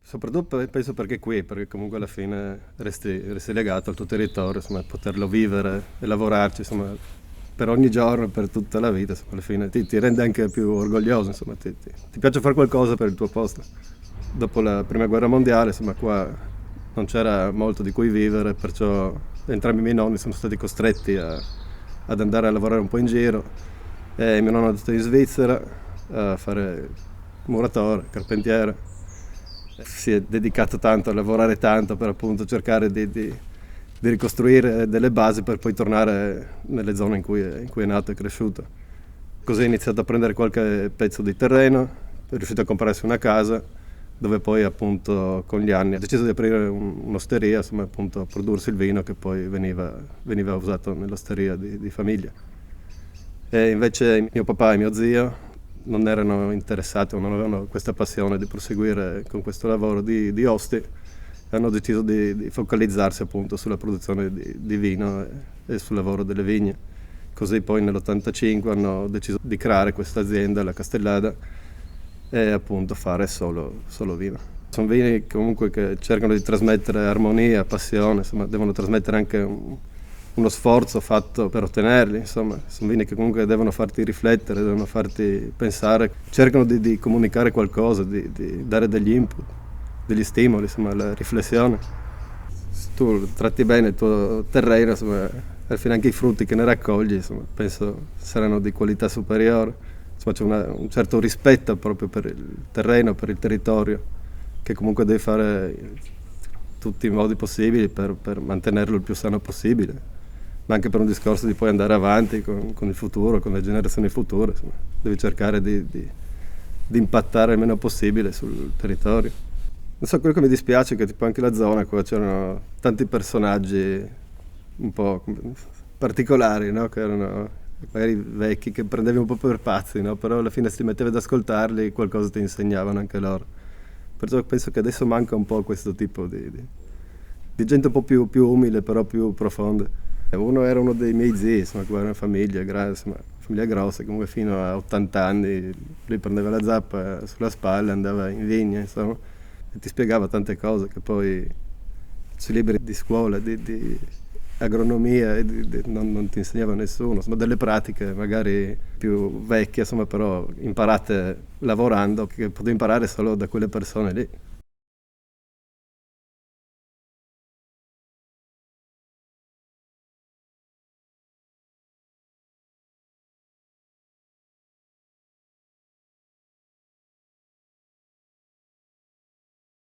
Soprattutto penso perché comunque alla fine resti legato al tuo territorio, insomma, poterlo vivere e lavorarci, insomma, per ogni giorno, per tutta la vita, insomma, alla fine ti rende anche più orgoglioso, insomma, ti piace fare qualcosa per il tuo posto. Dopo la prima guerra mondiale, insomma, qua non c'era molto di cui vivere, perciò entrambi i miei nonni sono stati costretti ad andare a lavorare un po' in giro e mio nonno è andato in Svizzera a fare muratore, carpentiere. Si è dedicato tanto a lavorare tanto per appunto cercare di ricostruire delle basi per poi tornare nelle zone in cui è nato e cresciuto. Così ha iniziato a prendere qualche pezzo di terreno, è riuscito a comprarsi una casa, dove poi appunto con gli anni ha deciso di aprire un'osteria, insomma appunto a prodursi il vino che poi veniva usato nell'osteria di famiglia. E invece mio papà e mio zio non erano interessati o non avevano questa passione di proseguire con questo lavoro di osti e hanno deciso di focalizzarsi appunto sulla produzione di vino e sul lavoro delle vigne. Così poi nell'85 hanno deciso di creare questa azienda, la Castellada, e appunto fare solo vino. Sono vini comunque che cercano di trasmettere armonia, passione, insomma devono trasmettere anche uno sforzo fatto per ottenerli, insomma, sono vini che comunque devono farti riflettere, devono farti pensare, cercano di comunicare qualcosa, di dare degli input, degli stimoli, insomma, la riflessione. Se tu tratti bene il tuo terreno, insomma, alla fine anche i frutti che ne raccogli, insomma, penso saranno di qualità superiore. Insomma, c'è un certo rispetto proprio per il terreno, per il territorio, che comunque devi fare tutti i modi possibili per mantenerlo il più sano possibile, ma anche per un discorso di poi andare avanti con il futuro, con le generazioni future, insomma, devi cercare di impattare il meno possibile sul territorio. Non so, quello che mi dispiace è che tipo anche la zona qua c'erano tanti personaggi un po' particolari, no? Che erano magari vecchi, che prendevi un po' per pazzi, no? Però alla fine se ti mettevi ad ascoltarli qualcosa ti insegnavano anche loro. Perciò penso che adesso manca un po' questo tipo di gente un po' più umile, però più profonda. Uno era uno dei miei zii, insomma, che era una famiglia, insomma, famiglia grossa, comunque fino a 80 anni lui prendeva la zappa sulla spalla, andava in vigna, insomma, e ti spiegava tante cose che poi sui libri di scuola, di agronomia non ti insegnava nessuno, insomma, delle pratiche magari più vecchie, insomma, però imparate lavorando, che potevi imparare solo da quelle persone lì.